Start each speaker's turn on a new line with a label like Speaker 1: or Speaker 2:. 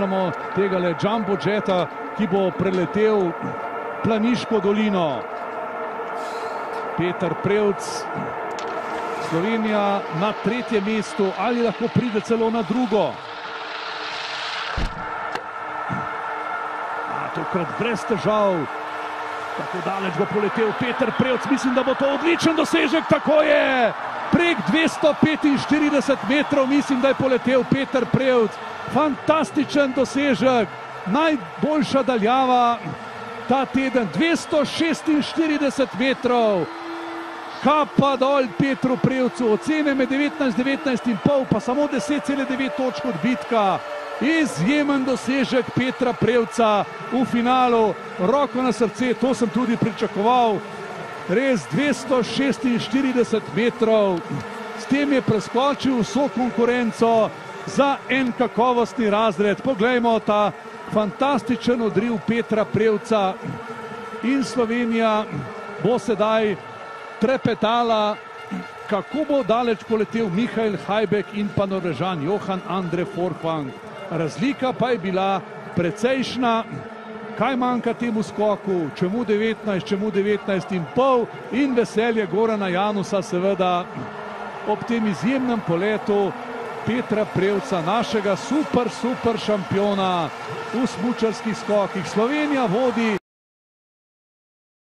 Speaker 1: gledamo tega jumbo jeta, ki bo preletel Planiško dolino. Peter Prevc, Slovenija na 3. mestu, ali lahko pride celo na 2. Tokrat brez težav. Tako daleč bo poletel Peter Prevc, mislim, da bo to odličen dosežek, tako je! Prek 245 metrov mislim, da je poletel Peter Prevc. Fantastičen dosežek, najboljša daljava ta teden, 246 metrov. Kapa dol Petru Prevcu, ocene med 19,5, pa samo 10,9 točk odbitka. Izjemen dosežek Petra Prevca v finalu, roko na srce, to sem tudi pričakoval. Res 246 metrov, s tem je preskočil vso konkurenco za en kakovostni razred. Poglejmo ta fantastičen odriv Petra Prevca in Slovenija bo sedaj trepetala, kako bo daleč poletel Michael Hajbek in pa Norvežan Johan Andre Forfang. Razlika pa je bila precejšna. Kaj manjka temu skoku? Čemu 19, čemu 19,5 in veselje Gorana Janusa seveda ob tem izjemnem poletu Petra Prevca, našega super šampiona v smučarskih skokih. Slovenija vodi.